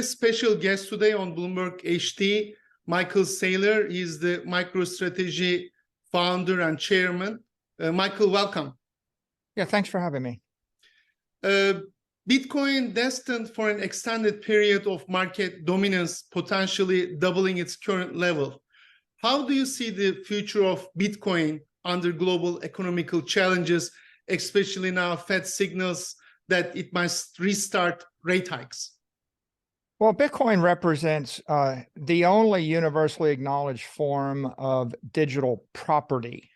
Special guest today on Bloomberg HT, Michael Saylor. He's the MicroStrategy founder and chairman. Michael, welcome. Yeah, thanks for having me. Bitcoin destined for an extended period of market dominance, potentially doubling its current level. How do you see the future of Bitcoin under global economical challenges, especially now Fed signals that it must restart rate hikes? Well, Bitcoin represents the only universally acknowledged form of digital property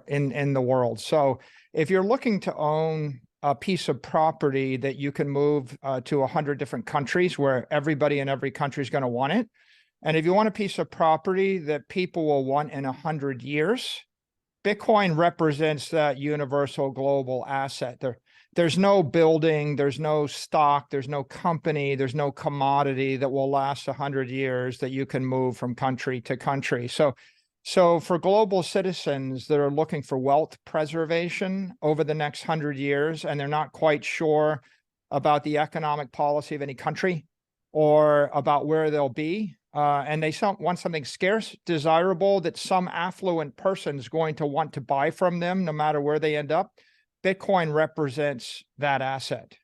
in the world. So if you're looking to own a piece of property that you can move to 100 different countries where everybody in every country is going to want it, and if you want a piece of property that people will want in 100 years, Bitcoin represents that universal global asset. There's no building, there's no stock, there's no company, there's no commodity that will last 100 years that you can move from country to country. So for global citizens that are looking for wealth preservation over the next 100 years, and they're not quite sure about the economic policy of any country or about where they'll be, and they want something scarce, desirable, that some affluent person is going to want to buy from them no matter where they end up, Bitcoin represents that asset.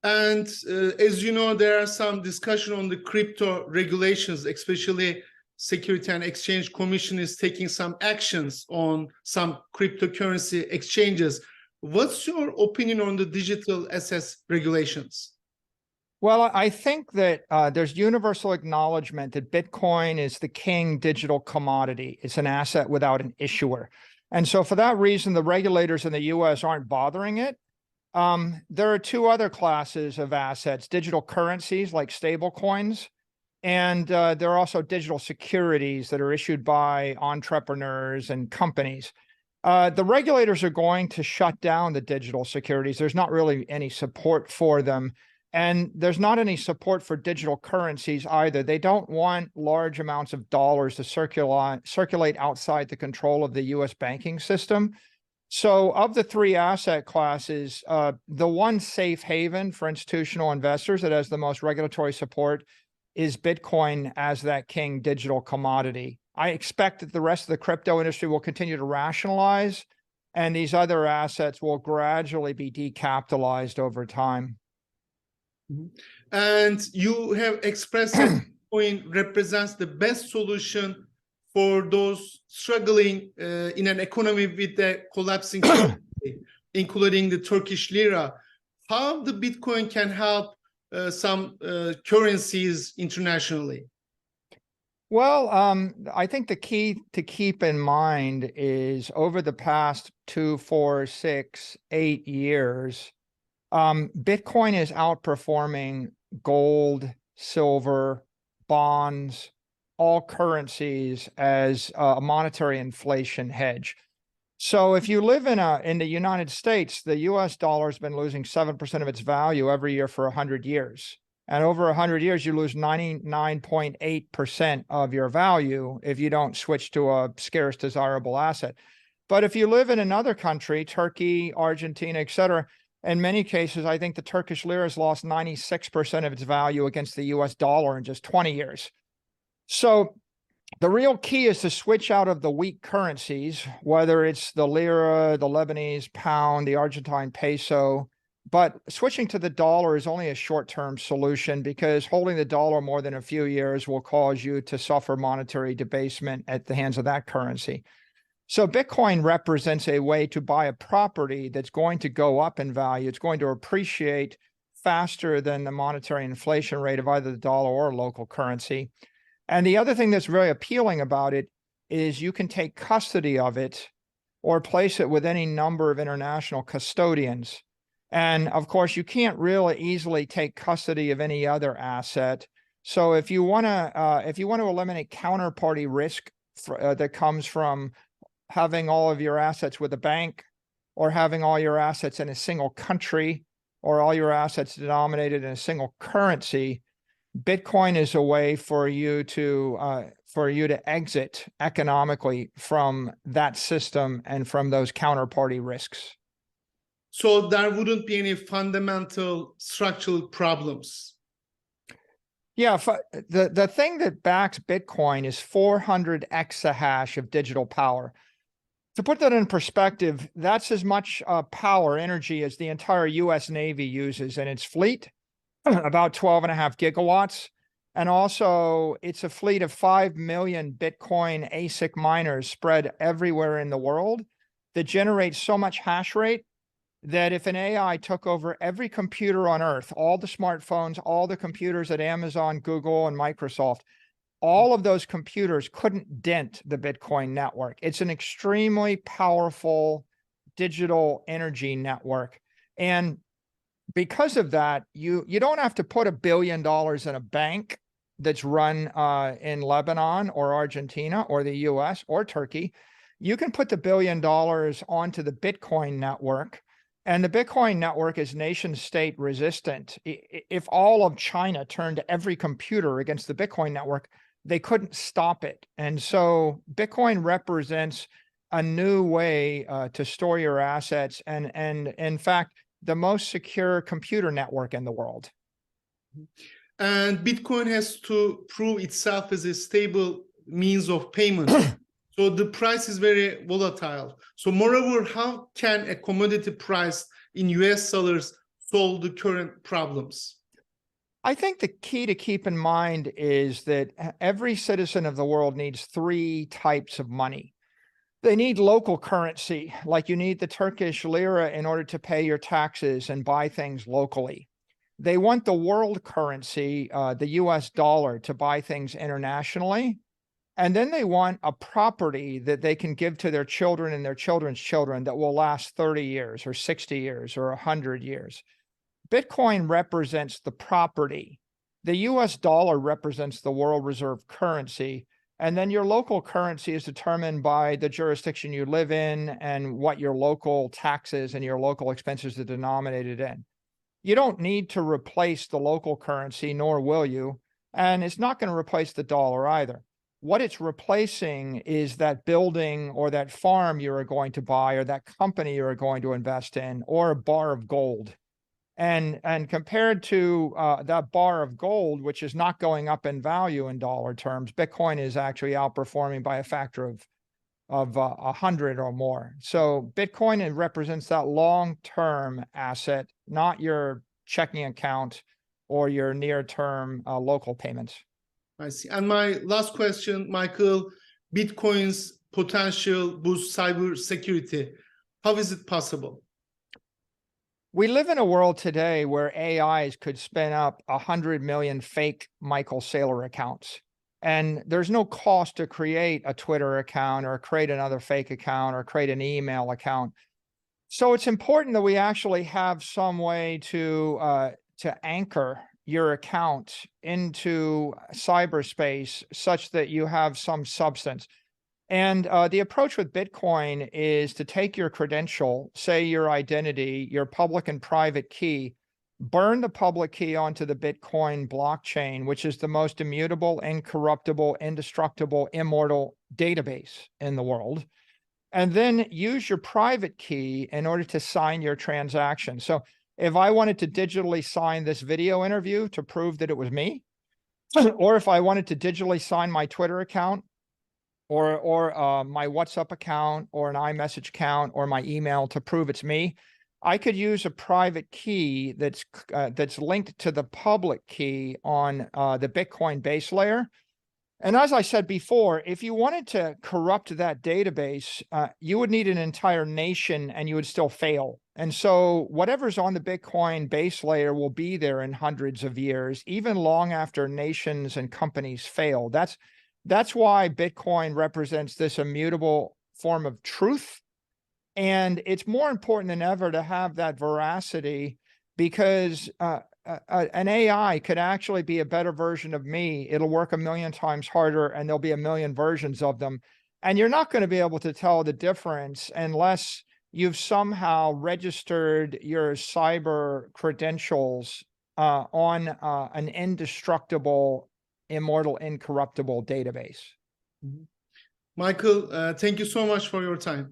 And as you know, there are some discussion on the crypto regulations, especially Security and Exchange Commission is taking some actions on some cryptocurrency exchanges. What's your opinion on the digital assets regulations? Well, I think that there's universal acknowledgement that Bitcoin is the king digital commodity. It's an asset without an issuer. And so for that reason, the regulators in the US aren't bothering it. There are two other classes of assets, digital currencies like stable coins, and there are also digital securities that are issued by entrepreneurs and companies. The regulators are going to shut down the digital securities. There's not really any support for them. And there's not any support for digital currencies either. They don't want large amounts of dollars to circulate outside the control of the US banking system. So of the three asset classes, the one safe haven for institutional investors that has the most regulatory support is Bitcoin as that king digital commodity. I expect that the rest of the crypto industry will continue to rationalize, and these other assets will gradually be decapitalized over time. And you have expressed that Bitcoin represents the best solution for those struggling in an economy with a collapsing currency, including the Turkish lira. How the Bitcoin can help some currencies internationally? Well, I think the key to keep in mind is over the past 2, 4, 6, 8 years, Bitcoin is outperforming gold, silver, bonds, all currencies as a monetary inflation hedge. So if you live in the United States, the US dollar has been losing 7% of its value every year for 100 years. And over 100 years, you lose 99.8% of your value if you don't switch to a scarce, desirable asset. But if you live in another country, Turkey, Argentina, et cetera, in many cases, I think the Turkish lira has lost 96% of its value against the US dollar in just 20 years. So the real key is to switch out of the weak currencies, whether it's the lira, the Lebanese pound, the Argentine peso. But switching to the dollar is only a short-term solution, because holding the dollar more than a few years will cause you to suffer monetary debasement at the hands of that currency. So Bitcoin represents a way to buy a property that's going to go up in value. It's going to appreciate faster than the monetary inflation rate of either the dollar or local currency. And the other thing that's very appealing about it is you can take custody of it or place it with any number of international custodians. And of course, you can't really easily take custody of any other asset. So if you want to eliminate counterparty risk that comes from having all of your assets with a bank, or having all your assets in a single country, or all your assets denominated in a single currency, Bitcoin is a way for you to exit economically from that system and from those counterparty risks. So there wouldn't be any fundamental structural problems Yeah, the thing that backs Bitcoin is 400 exahash of digital power. To put that in perspective, that's as much power, energy, as the entire US Navy uses in its fleet, about 12.5 gigawatts. And also, it's a fleet of 5 million Bitcoin ASIC miners spread everywhere in the world that generate so much hash rate that if an AI took over every computer on Earth, all the smartphones, all the computers at Amazon, Google, and Microsoft, all of those computers couldn't dent the Bitcoin network. It's an extremely powerful digital energy network. And because of that, you don't have to put $1 billion in a bank that's run in Lebanon or Argentina or the US or Turkey. You can put the $1 billion onto the Bitcoin network, and the Bitcoin network is nation state resistant. If all of China turned every computer against the Bitcoin network, they couldn't stop it. And so Bitcoin represents a new way to store your assets, and in fact, the most secure computer network in the world. And Bitcoin has to prove itself as a stable means of payment. So the price is very volatile. So moreover, how can a commodity price in US dollars solve the current problems? I think the key to keep in mind is that every citizen of the world needs 3 types of money. They need local currency, like you need the Turkish lira in order to pay your taxes and buy things locally. They want the world currency, the US dollar, to buy things internationally. And then they want a property that they can give to their children and their children's children that will last 30 years or 60 years or 100 years. Bitcoin represents the property. The US dollar represents the world reserve currency. And then your local currency is determined by the jurisdiction you live in and what your local taxes and your local expenses are denominated in. You don't need to replace the local currency, nor will you. And it's not going to replace the dollar either. What it's replacing is that building or that farm you are going to buy, or that company you are going to invest in, or a bar of gold. And compared to that bar of gold, which is not going up in value in dollar terms, Bitcoin is actually outperforming by a factor of 100 or more. So Bitcoin represents that long-term asset, not your checking account or your near-term local payments. I see. And my last question, Michael, Bitcoin's potential boost cyber security. How is it possible? We live in a world today where AIs could spin up 100 million fake Michael Saylor accounts. And there's no cost to create a Twitter account or create another fake account or create an email account. So it's important that we actually have some way to anchor your account into cyberspace such that you have some substance. And the approach with Bitcoin is to take your credential, say your identity, your public and private key, burn the public key onto the Bitcoin blockchain, which is the most immutable, incorruptible, indestructible, immortal database in the world, and then use your private key in order to sign your transaction. So if I wanted to digitally sign this video interview to prove that it was me, or if I wanted to digitally sign my Twitter account, or my WhatsApp account, or an iMessage account, or my email to prove it's me, I could use a private key that's linked to the public key on the Bitcoin base layer. And as I said before, if you wanted to corrupt that database, you would need an entire nation and you would still fail. And so whatever's on the Bitcoin base layer will be there in hundreds of years, even long after nations and companies fail. That's why Bitcoin represents this immutable form of truth. And it's more important than ever to have that veracity, because an AI could actually be a better version of me. It'll work 1 million times harder, and there'll be 1 million versions of them. And you're not going to be able to tell the difference unless you've somehow registered your cyber credentials on an indestructible, immortal, incorruptible database. Michael, thank you so much for your time.